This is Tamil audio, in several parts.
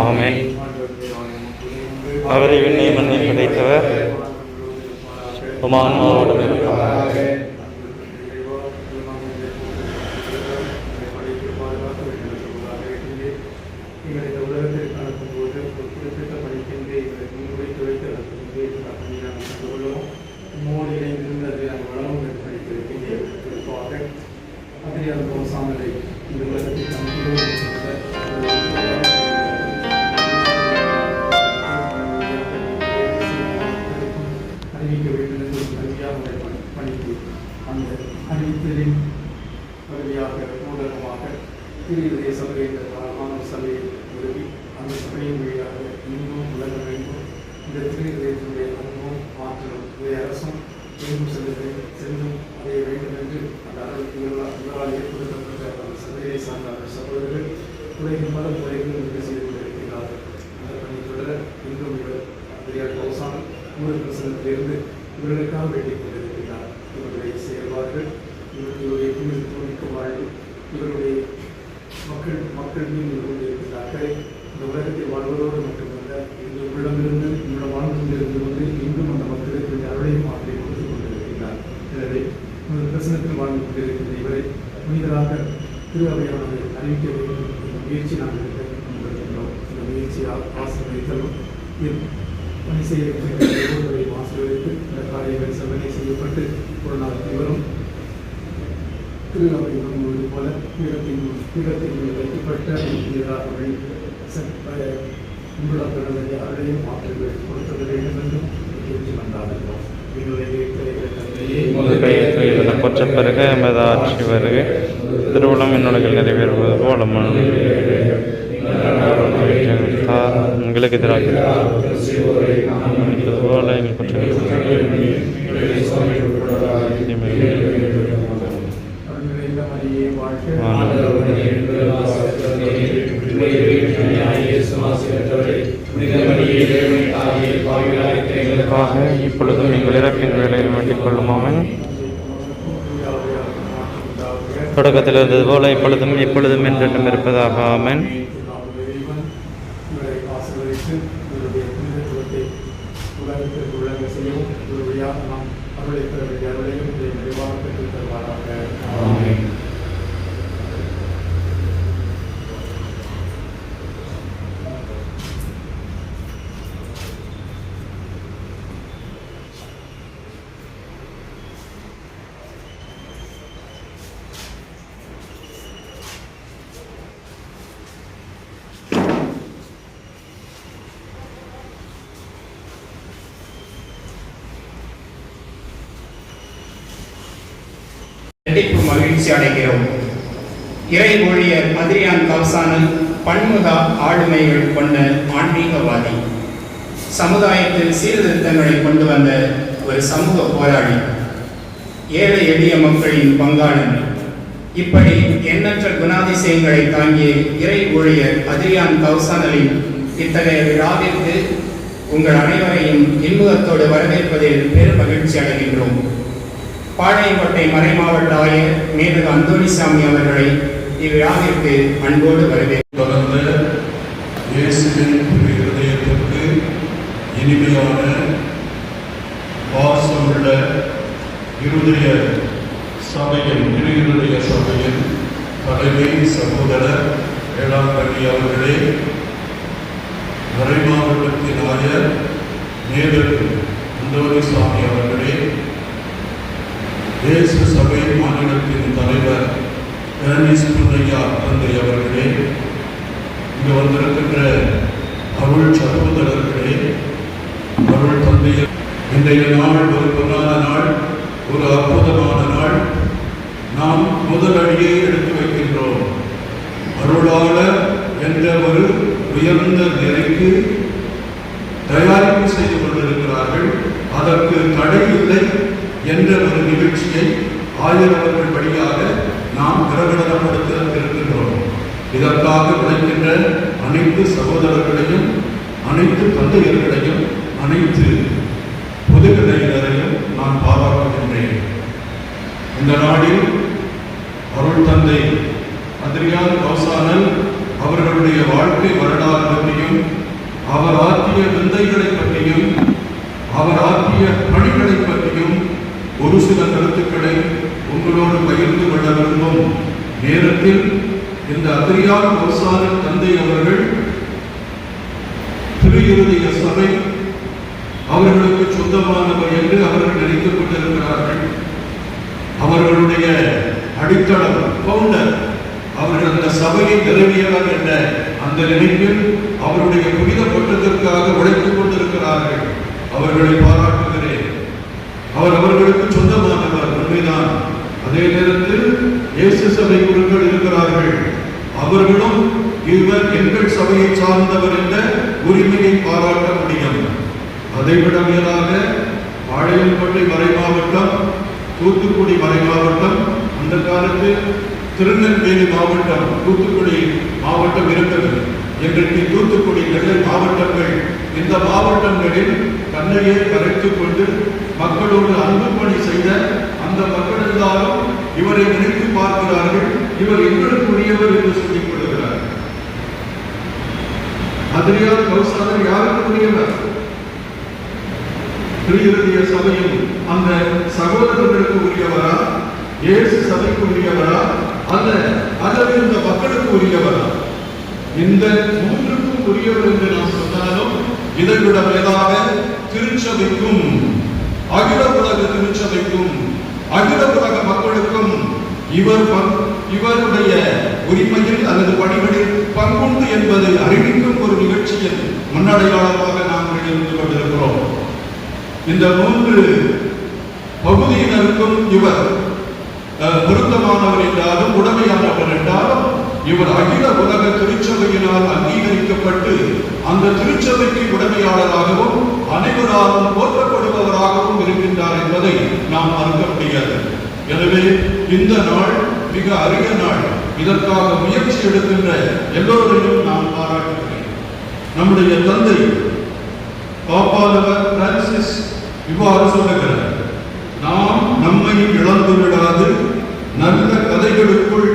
ஆமென். அவரை விண்ணை மண்ணை படைத்தவர் உமான்மாவோடும் இருப்பார். அறிவித்தலின் பகுதியாக ஊடகமாக திருவிதய சபை மாணவ சபையை உதவி அந்த சபையின் வழியாக இன்னும் உலக வேண்டும். இந்த திருவிதயத்தினுடைய அனுபவம் மாற்றம் இதை அரசும் எங்கும் செல்லும் அடைய வேண்டும் என்று அந்த இவரால் ஏற்படுத்தப்பட்ட அந்த சபையை சார்ந்த சகோதரர்கள் உலகின் பல முறைகள் உதவி செய்து கொண்டிருக்கிறார்கள். அந்த பணி தொடர இன்றும் இவர் பெரியார் கௌசான் ஊர் பிரசனத்திலிருந்து இவர்களுக்காக வேண்டிக் கொண்டிருக்கிறார். இவருடைய செயல்பாடுகள் இவர்களுடைய துணிக்க வாழ்வு இவருடைய மக்கள் மீது இவர்களுடைய அக்கறை இந்த உலகத்தில் வாழ்வதோடு மட்டுமல்ல இந்த உள்ளமிருந்து நம்முடைய வாழ்ந்து கொண்டிருந்து கொண்டு இன்றும் அந்த மக்களுக்கு அருளையும் மாற்றை கொடுத்துக் கொண்டிருக்கிறார். எனவே இந்த பிரசனத்தில் வாழ்ந்து கொண்டிருக்கின்ற இவரை புனிதராக திரு அவையானதை அறிவிக்க வேண்டும் என்ற முயற்சி நாங்கள் கொண்டிருக்கின்றோம். இந்த முயற்சியால் ஆசீர்வதித்தலும் பணி செய்யக்கூடிய ஆசீர்வதித்து இந்த காரியங்கள் செவ்வனை செய்யப்பட்டு ஒரு நாள் இவரும் திருநபை உணர்வது போல பீடத்தின் வைக்கப்பட்ட உங்களுடைய அருளையும் ஆற்றல்கள் கொடுத்தது வேண்டும் என்றும் கேட்டு வந்தார்கள். கொச்ச பிறகு எமது ஆட்சி வருக திருவுளம் என்னுடைய நிறைவேறுவது போல உங்களுக்கு எதிராக போல எங்கள் இப்பொழுதும் எங்கள் இறப்பின் வேலையில் வேண்டிக் கொள்ளுமாமன். தொடக்கத்தில் இருந்தது போல இப்பொழுதும் எப்பொழுதும் என்றும் இருப்பதாக ஆமென். மகிழ்ச்சி அடைகிறோம். இறை ஊழியர் அத்ரியான் கௌசானல் பன்முக ஆளுமைகள் கொண்ட ஆன்மீகவாதி, சமுதாயத்தில் சீர்திருத்தங்களை கொண்டு வந்த ஒரு சமூக போராளி, ஏழை எளிய மக்களின் பங்காளன். இப்படி எண்ணற்ற குணாதிசயங்களை தாங்கிய இறை ஊழியர் அத்ரியான் கௌசானலின் இத்தகைய விழாவிற்கு உங்கள் அனைவரையும் இன்முகத்தோடு வரவேற்பதில் பெரும் மகிழ்ச்சி அடைகின்றோம். பாளையங்கோட்டை மறைமாவட்ட ஆயர் மேதகு அந்தோணிசாமி அவர்களை இவ்விழாவிற்கு அன்போடு வரவேற்கிறோம். இயேசுவின் இருதயத்திற்கு இனிமையான அருமையான பாசமுள்ள இருதய சபையின் இருதய சபையின் தலைமை சகோதரர் வேளாங்கண்ணி அவர்களே, மறைமாவட்டத்தின் ஆயர் நேதர் அந்தோனிசாமி அவர்களே, தேச சபை மாநிலத்தின் தலைவர் டேனிஸ் புன்னையா தந்தை அவர்களே, இங்கு வந்திருக்கின்ற அருள் சகோதரர்களே, அருள் தந்தையர், இன்றைய நாள் ஒரு பொன்னான நாள், ஒரு அற்புதமான நாள். நாம் முதலடியை எடுத்து வைக்கின்றோம். அருளாளர் என்ற ஒரு உயர்ந்த நிலைக்கு தயாரிப்பு செய்து கொண்டிருக்கிறார்கள். அதற்கு தடை இல்லை என்ற ஒரு நிகழ்ச்சியை ஆயிரவர்கள் வழியாக நாம் பிரகடனப்படுத்திருக்கின்றோம். இதற்காக உழைக்கின்ற அனைத்து சகோதரர்களையும், அனைத்து தந்தையர்களையும், அனைத்து பொதுநிலையினரையும் நான் பாராட்டுகின்றேன். இந்த நாளில் அருள் தந்தை அத்ரியான் கௌசானல் அவர்களுடைய வாழ்க்கை வரலாறு பற்றியும், அவர் ஆற்றிய விந்தைகளை பற்றியும், அவர் ஆற்றிய பணிகளை பற்றியும் ஒரு சில கருத்துக்களை உங்களோடு பகிர்ந்து கொள்ள விரும்பும் நேரத்தில், இந்த அத்ரியான் கௌசானல் தந்தை அவர்கள் திரு இருதய சபை அவர்களுக்கு சொந்தமானவர் என்று அவர்கள் நினைத்துக் கொண்டிருக்கிறார்கள். அவர்களுடைய அடித்தளம் பவுண்டர், அவர்கள் அந்த சபையை நிறுவியவர் என்ற அந்த நினைப்பில் அவருடைய புனித பட்டத்திற்காக உழைத்துக் கொண்டிருக்கிறார்கள். அவர்களை பாராட்டுகிறேன். அவர் அவர்களுக்கு சொந்தமானவர் உண்மைதான். அதே நேரத்தில் இயேசு சபை குருக்கள் இருக்கிறார்கள். அவர்களும் இவர் எங்கள் சபையை சார்ந்தவர் என்ற உரிமையை பாராட்ட முடியும். அதைவிட மேலாக பாளையங்கோட்டை மறை மாவட்டம், தூத்துக்குடி மறை மாவட்டம், அந்த காலத்தில் திருநெல்வேலி மாவட்டம், தூத்துக்குடி மாவட்டம் இருக்கிறது. இன்றைக்கு தூத்துக்குடி, நெல்லை மாவட்டங்கள், இந்த மாவட்டங்களில் தன்னையே கரைத்துக் கொண்டு மக்களோடு அன்பு பணி செய்த அந்த மக்கள் எல்லாரும் இவரை நினைத்து பார்க்கிறார்கள். இவர் எங்களுக்கு உரியவர் என்று சொல்லிக் கொள்கிறார். அத்ரியான் கௌசானல் யாருக்கு உரியவர்? திரு இருதய சபையும் அந்த சகோதரர்களுக்கு உரியவரா, இயேசு சபைக்கு உரியவரா, அல்லது இந்த மக்களுக்கு உரியவரா? இந்த மூன்றுக்கும் உரியவர் என்று நாம் சொன்னாலும் இதை விட மேலாக திருச்சபைக்கும், அகில உலக திருச்சபைக்கும், அகில உலக மக்களுக்கும் இவருடைய உரிமையில் அல்லது பணிகளில் பங்குண்டு என்பதை அறிவிக்கும் ஒரு நிகழ்ச்சியில் முன்னடையாளமாக நாங்கள் இருந்து கொண்டிருக்கிறோம். இந்த மூன்று பகுதியினருக்கும் இவர் பொருத்தமானவர் என்றாலும், உடமையானவர் என்றாலும், இவர் அகில உலக திருச்சபையினால் அங்கீகரிக்கப்பட்டு அந்த திருச்சபைக்கு உடமையாளராகவும் அனைவராலும் போற்றப்படுபவராகவும் இருக்கின்றார் என்பதை நாம் மறுக்க முடியாது. எனவே இந்த நாள் மிக அரிய நாள். இதற்காக முயற்சி எடுக்கின்ற எல்லோரையும் நான் பாராட்டுகிறேன். நம்முடைய தந்தை பாப்பானவர் பிரான்சிஸ் இவ்வாறு சொல்லுகிறார்: நாம் நம்மை இழந்து விடாது நல்ல கதைகளுக்குள்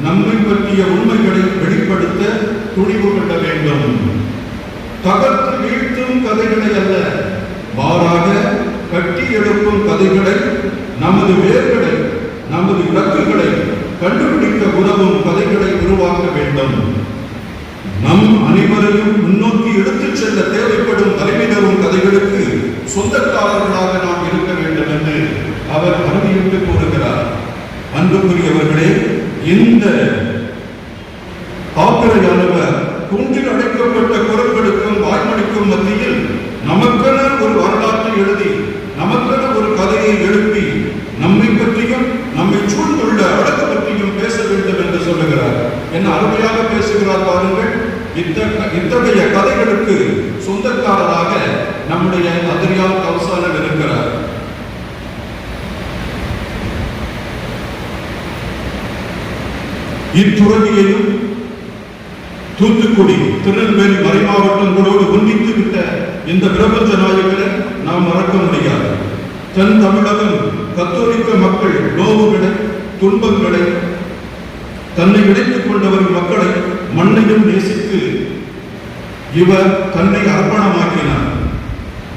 நம்மை பற்றிய உண்மைகளை வெளிப்படுத்த துணிவு கொள்ள வேண்டும். தகர்த்து வீழ்த்தும் கதைகளை அல்ல, மாறாக கட்டி எழுப்பும் கதைகளை, நமது வேர்களை, நமது இலக்குகளை கண்டுபிடிக்க உதவும் கதைகளை உருவாக்க வேண்டும். நம் அனைவரையும் முன்னோக்கி எடுத்துச் செல்ல தேவைப்படும் தலைமை தரும் கதைகளுக்கு சொந்தக்காரர்களாக நாம் இருக்க வேண்டும் என்று அவர் அறுதியிட்டு கூறுகிறார். அன்புக்குரியவர்களே, இந்த ஆத்திரையானவர் கூண்டில் அடைக்கப்பட்ட குரல்களுக்கும் வாய்மொழிக்கும் மத்தியில் நமக்கென ஒரு வரலாற்றை எழுதி, நமக்கென ஒரு கதையை எழுப்பி, நம்மை பற்றியும் நம்மை சூழ்ந்துள்ள அடக்கு பற்றியும் பேச வேண்டும் என்று சொல்லுகிறார். என்ன அருமையாக பேசுகிறார் பாருங்கள். இத்தகைய கதைகளுக்கு சொந்தக்காரராக நம்முடைய அத்ரியான் கௌசானல் இருக்கிறார். இத்துறவியையும் தூத்துக்குடி, திருநெல்வேலி மறை மாவட்டங்களோடு ஒன்றித்து விட்ட இந்த பிரபஞ்ச நாயகனை நாம் மறக்க முடியாது. தென் தமிழகம் கத்தோலிக்க மக்கள் நோவுகளை, துன்பங்களை, தன்னை இணைத்துக் கொண்டவர் மக்களை, மண்ணையும் நேசித்து இவர் தன்னை அர்ப்பணமாக்கினார்.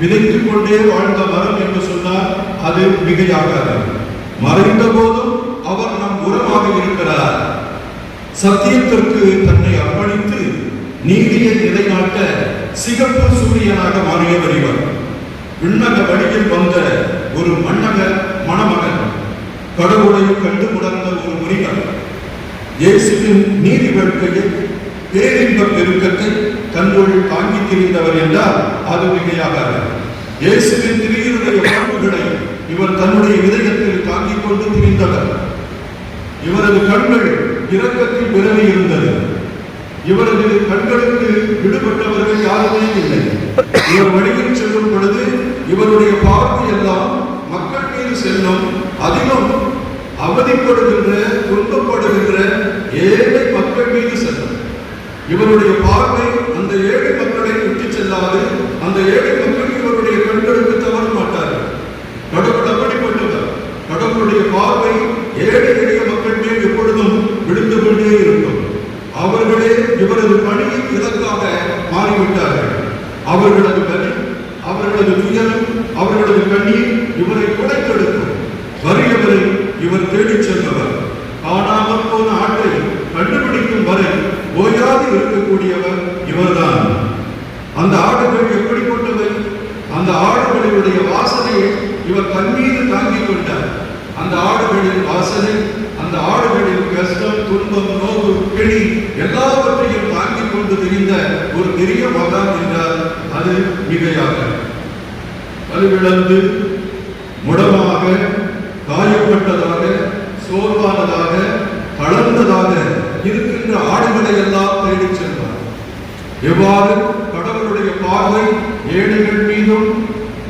விதைத்துக் கொண்டே வாழ்ந்த மரம் என்று சொன்னால் அது மிகையாகாது. மறைந்த போதும் அவர் நம் உரமாக இருக்கிறார். சத்தியத்திற்கு தன்னை அர்ப்பணித்து நீதியை நிலைநாட்ட சிகப்பு சூரியனாக மாறியவர் இவர். விண்ணக வழியில் வந்த ஒரு மணமகன், கடவுளை கண்டு உணர்ந்த ஒரு முனிவர், இயேசுவின் நீதி வேட்கையில் பேரின்ப பெருக்கத்தை தன்னுள் தாங்கி திரிந்தவர் என்றால் அது மிகையாகாது. இயேசுவின் திரியுடைய பண்புகளை இவர் தன்னுடைய இதயத்தில் தாங்கிக் கொண்டு திரிந்தவர். இவரது கண்கள் இரக்கத்தில் விரவி இருந்தது. இவரது கண்களுக்கு விடுபட்டவர்கள் யாருமே இல்லை. இவர் வழியில் செல்லும் பொழுது இவருடைய பார்வை எல்லாம் மக்கள் மீது செல்லும். அதிலும் அவதிப்படுகின்ற, துன்பப்படுகின்ற ஏழை மக்கள் மீது செல்லும். இவருடைய பார்வை அந்த ஏழை மக்களை விட்டு செல்லாது. அந்த ஏழை மக்கள் இவருடைய கண்களுக்கு தவற மாட்டார்கள். கடவுள் அப்படிப்பட்டவர். கடவுளுடைய பார்வை ஏழை எளிய மக்கள் மேல் எப்பொழுதும் விழுந்து கொண்டே இருக்கும். அவர்களே இவரது பணியின் இலக்காக மாறிவிட்டார்கள். அவர்களது பலி, அவர்களது துயரம், அவர்களது கண்ணீர் இவரை குடைத்தெடுக்கும். வறியவரை இவர் தேடிச் சென்றவர். காணாமல் போன ஆட்டை கண்டுபிடிக்கும் வரை ஓயாது இருக்கக்கூடியவர் இவர்தான். அந்த ஆடுகள் எப்படிப்பட்டவை? அந்த ஆடுகளுடைய வாசனையை இவர் தன்மீது தாங்கிக் கொண்டார். அந்த ஆடுகளின் வாசனை, அந்த ஆடுகளின் கஷ்டம், துன்பம், நோவு, பிணி எல்லாவற்றையும் தாங்கிக் கொண்டு திரிந்த ஒரு பெரிய மகான் என்றால் அது மிகையாக. வலுவிழந்து, முடமாக, காயப்பட்டதாக, சோர்வானதாக, தளர்ந்ததாக இருக்கின்ற ஆடுகளை எல்லாம் தேடிச் சென்றார். எவ்வாறு கடவுளுடைய பார்வை ஏழைகள் மீதும்,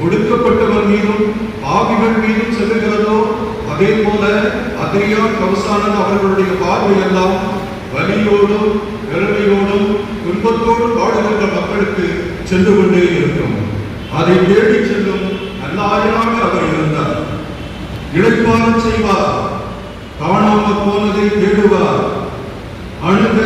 ஒடுக்கப்பட்டவர் மீதும், பாவிகள் மீதும் செல்லுகிறதோ அதே போல அத்ரியான் கௌசானன் அவர்களுடைய பார்வை எல்லாம் வலியோடும், பெருமையோடும், துன்பத்தோடும் வாழுகின்ற மக்களுக்கு சென்று கொண்டே இருக்கும். அதை தேடி செல்லும் நல்லாயனாக அவர் இருந்தார். இளைப்பாறச் செய்வார், காணாமல் போனதை தேடுவார், அணுக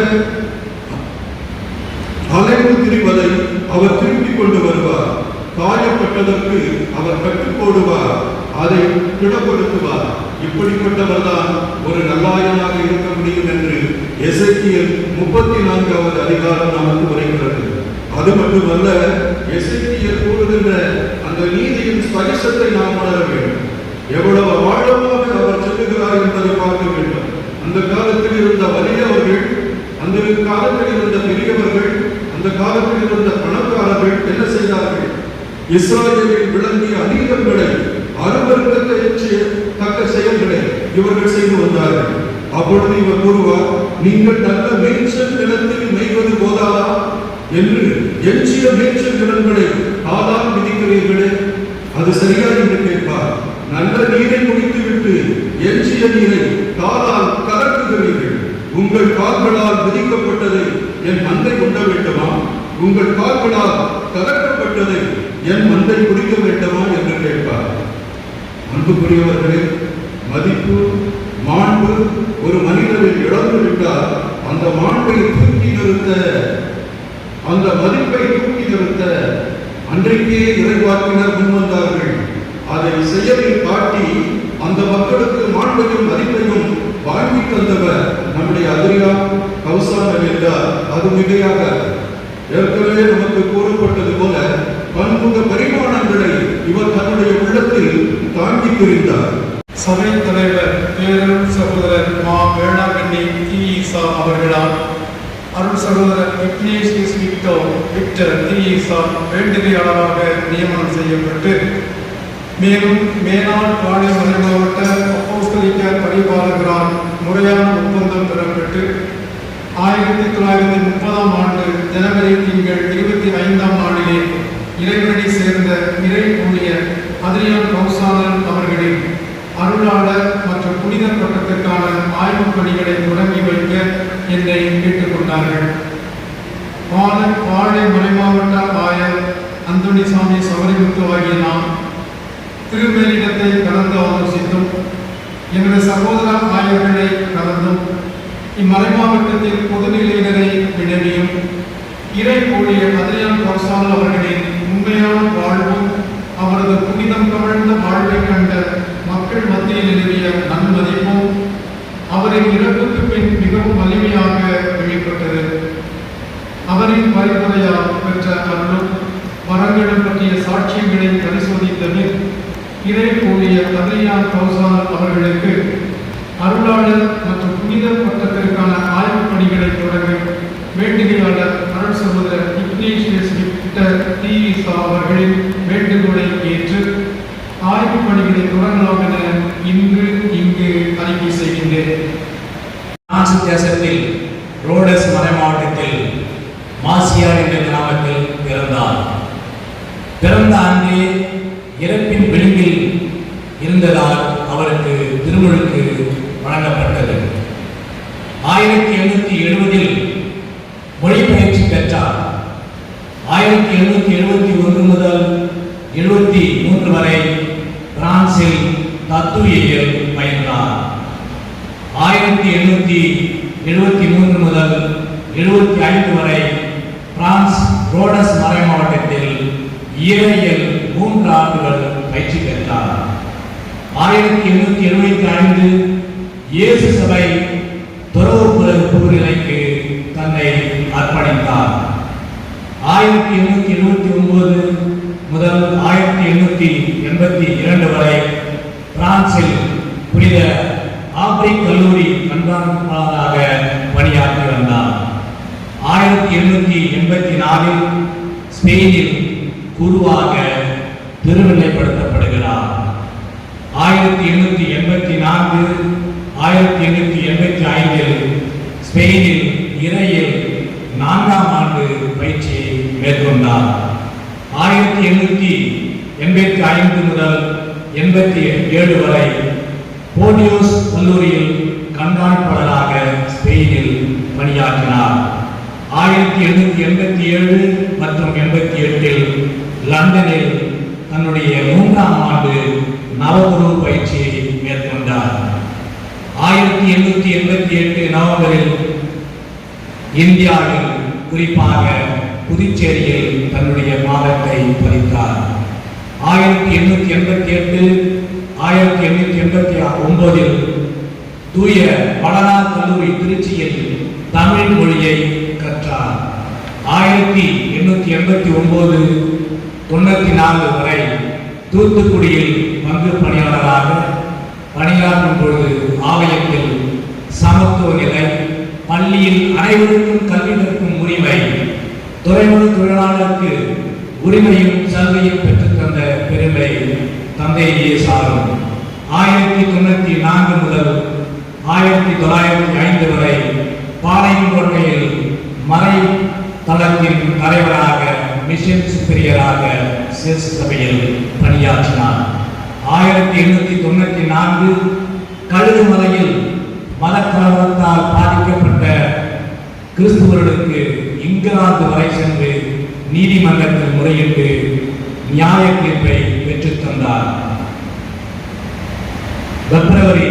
அலைந்து திரிவதை அவர் திருப்பிக் கொண்டு வருவார். காயப்பட்டதற்கு அவர் கற்றுக் போடுவார், அதை திடப்படுத்துவார். இப்படிப்பட்டவர் தான் ஒரு நல்லாயனாக இருக்க முடியும் என்று எசேக்கியேல் 34வது அதிகாரம் நமக்கு உரைக்கிறது. அது மட்டுமல்ல, எசேக்கியேல் கூறுகின்ற அந்த நீதியின் ஸ்பரிசத்தை நாம் உணர வேண்டும். எவ்வளவு ஆழமாக அவர் சொல்லுகிறார் என்பதை பார்க்க வேண்டும். அந்த காலத்தில் இருந்த வலியவர்கள், அந்த காலத்தில் இருந்த பெரியவர்கள், அந்த காலத்தில் இருந்த பணக்காரர்கள் என்ன செய்தார்கள்? இஸ்ராயேலில் விளங்கிய அநீதங்களை, அருவருக்கத்தக்க செயல்களை இவர்கள் செய்து வந்தார்கள். அப்பொழுது இவர் கூறுவார், நீங்கள் நல்ல மேய்ச்சல் நிலத்தில் மேய்வது போதாதா என்று எஞ்சிய மேய்ச்சல் நிலங்களை காலால் மிதிக்கிறீர்களே, அது சரியா என்று கேட்பார். நல்ல நீரை குடித்துவிட்டு எஞ்சிய நீரை காலால் கலக்குகிறீர்கள். உங்கள் கால்களால் விதிக்கப்பட்டதை என் மந்தை உண்ண வேண்டுமா? உங்கள் கால்களால் கலக்கப்பட்டதை என் மந்தை குடிக்க வேண்டுமா என்று கேட்பார். அன்புக்குரியவர்களே, மதிப்பு, மாண்பு ஒரு மனிதனில் இழந்து விட்டால் அந்த மாண்பை தூக்கி நிறுத்த, அந்த மதிப்பை தூக்கி நிறுத்த அன்றைக்கே இறைவாக்கினர் முன்வந்தார்கள். அதை செயலில் காட்டி அந்த மக்களுக்கு மாண்பையும் மதிப்பையும் வாங்கி தந்தவர் நம்முடைய அத்ரியான் கௌசானன் என்றார் அது மிகையாக. ஏற்கனவே நமக்கு கூறப்பட்டது போல பன்முக பரிமாணங்களை இவர் தன்னுடைய உள்ளத்தில் தாங்கி பிரிந்தார். சபை தலைவர் பேரருள் சகோதரர் மா வேளாங்கண்ணி ஈசா அவர்களால் அருள் சகோதரர் இக்னேசியஸ் விக்டர் ஈசா வேண்டுகையாளராக நியமனம் செய்யப்பட்டு, மேலும் மேலாள் பாளையம் மாவட்ட அப்போஸ்தலிக்க பரிபாலகரால் முறையான ஒப்பந்தம் பெறப்பட்டு 1930ஆம் ஆண்டு ஜனவரி திங்கள் 25ஆம் நாளிலே இறைவனை சேர்ந்த இறை ஊழியர் அத்ரியான் கௌசானன் அவர்களின் அருளாளர் மற்றும் புனித பட்டத்திற்கான ஆய்வுப் பணிகளை தொடங்கி வைக்க என்னை கேட்டுக்கொண்டார்கள். பாளை மறைமாவட்ட ஆயர் அந்தோணிசாமி சவரிமுத்து ஆகிய நாம் திருமேலிடத்தை கலந்து ஆலோசித்தும் எமது சகோதர ஆயர்களை கலந்தும் இம்மறைமாவட்டத்தில் பொதுநிலையினரை வினவியும் இறை ஊழியர் அத்ரியான் கௌசானன் அவர்களின் உண்மையான வாழ்வும் அவரது புனிதம் கவழ்ந்த வாழ்வை கண்ட மக்கள் மத்தியில் நிலவிய நன்மதிப்பும் அவரின் இறப்புக்கு பின் மிகவும் வலிமையாக வெளிப்பட்டது. அவரின் பரிந்துரையால் பெற்ற அருளும் வரங்களும் பற்றிய சாட்சியங்களை பரிசோதித்த பின் இறை ஊழியர் அத்ரியான் கௌசான் அவர்களுக்கு அருளாளர் மற்றும் புனித பட்டத்திற்கான ஆய்வுப் பணிகளை தொடங்க வேண்டுகையாளர் அருள் சகோதரர் இக்னேஷியஸ் விக்டர் தீசா அவர்களின் வேண்டுகோளை ஏற்று ஆய்வுப் பணிகளை தொடங்கலாம் என இங்கு அறிக்கை செய்கின்றேன். பிரான்ஸ் தேசத்தில் ரோடஸ் மறை மாவட்டத்தில் மாசியா என்ற கிராமத்தில் பிறந்தார். பிறந்த அன்றே இறப்பின் விளிம்பில் இருந்ததால் அவருக்கு திருமுழுக்கு வழங்கப்பட்டது. 1770 மொழிபெயர்ச்சி பெற்றார். 1771 முதல் 73 வரை பிரான்சில் தத்துவியல் பயின்றார். 1773 முதல் 75 வரை பிரான்ஸ் ரோடஸ் மறை மாவட்டத்தில் இயற்பியல் 3 ஆண்டுகள் பயிற்சி பெற்றார். 1875 இயேசு சபை துறவு நிலைக்கு தன்னை அர்ப்பணித்தார். 1879 முதல் 1882 வரை பிரான்சில் புனித ஆப்ரி கல்லூரி கண்காணிப்பாளராக பணியாற்றி வந்தார். 1884 ஸ்பெயினில் குருவாக திருநிலைப்படுத்தப்படுகிறார். 1884 1885 ஸ்பெயினில் இறையில் 4ஆம் ஆண்டு பயிற்சியை மேற்கொண்டார். 1885 முதல் 87 வரை போர்டியோஸ் கல்லூரியில் கண்காணிப்பாளராக ஸ்பெயினில் பணியாற்றினார். 1887 மற்றும் 88 லண்டனில் தன்னுடைய 3ஆம் ஆண்டு நவகுரு பயிற்சியை மேற்கொண்டார். 1888 நவம்பரில் இந்தியாவில் குறிப்பாக புதுச்சேரியில் தன்னுடைய பாதத்தை பதித்தார். 1888 1889 தூய வளனார் கல்லூரி திருச்சியில் தமிழ் மொழியை கற்றார். 1889 94 வரை தூத்துக்குடியில் பங்கு பணியாளராக பணியாற்றும் பொழுது ஆலயத்தில் சமத்துவ நிலை, பள்ளியில் அனைவருக்கும் கல்வி கற்கும் உரிமை, துறைமுக தொழிலாளருக்கு உரிமையும் சலுகையும் பெற்றுத்தந்த பெருமை தந்தையே சாரும். 1994 முதல் 1905 வரை பாளையங்கோட்டையில் மறை தளத்தின் தலைவராக மிஷன் சுப்பீரியராக சிஸ் சபையில் பணியாற்றினார். 1894 கழுகுமலையில் மதக்கலவரத்தால் பாதிக்கப்பட்ட கிறிஸ்துவர்களுக்கு இங்கிலாந்து வரை சென்று நீதிமன்றத்தில் முறையிட்டு நியாய தீர்ப்பை பெற்றுத் தந்தார். பிப்ரவரி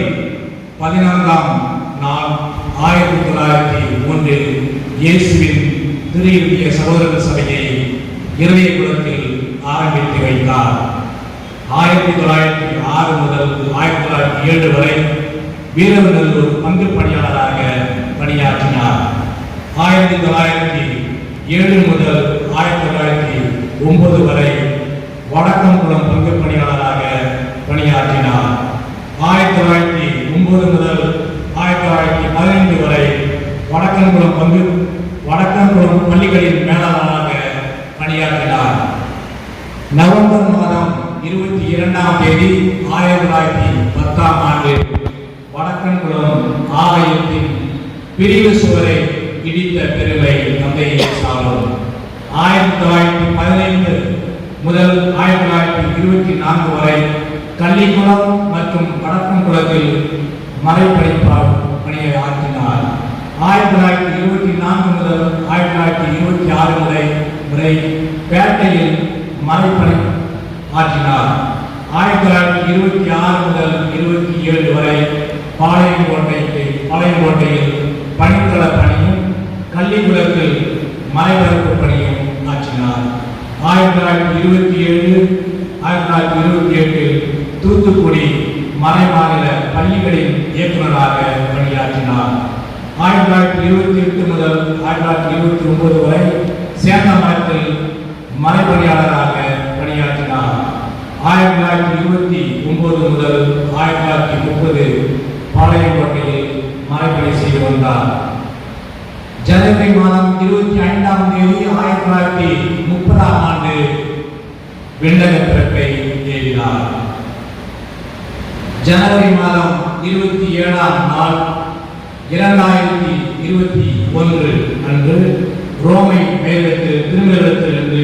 14ஆம் நாள் 1901 இயேசுவின் திருஇறுதிய சகோதர சபையை இருதயகுலத்தில் ஆரம்பித்து வைத்தார். 1906 முதல் 1907 வரை வீரநல்லூர் பங்கு பணியாளராக பணியாற்றினார். 1907 முதல் 1909 வரை வடக்கங்குளம் பங்கு பணியாளராக பணியாற்றினார். 1909 முதல் 1915 வரை வடக்கங்குளம் பள்ளிகளின் மேலாளராக பணியாற்றினார். நவம்பர் மாதம் 22ஆம் தேதி 1910ஆம் ஆண்டு வடக்கங்குளம் ஆலயத்தின் பிரிவு சுவரை இடித்த பெருமை தந்தையை சாரும். 1915 முதல் 1924 வரை கள்ளிக்குளம் மற்றும் வடக்கங்குளத்தில் மறைப்படிப்பார் பணியை ஆற்றினார். 1924 முதல் 1926 வரை பேட்டையில் மறைப்பணி ஆற்றினார். 1926 முதல் 27 வரை பாளையங்கோட்டையில் பணித்தள பணியும் கள்ளிக்குளத்தில் மறைபரப்பு பணியும் ஆற்றினார். 1927 1928 தூத்துக்குடி மறைமாநில பள்ளிகளின் இயக்குநராக பணியாற்றினார். 1928 முதல் 1929 வரை சேந்தமரத்தில் மறைப்பணியாளராக பணியாற்றினார். 1929 முதல் 1930 பாளையங்கோட்டையில் மறைப்பணி செய்து வந்தார். ஜனவரி மாதம் 25ஆம் தேதி 1930ஆம் ஆண்டு விண்ணக பிறப்பை எழுதினார். ஜனவரி மாதம் 27ஆம் நாள் 2021 அன்று ரோமை மேலெழுத்து திருமணத்திலிருந்து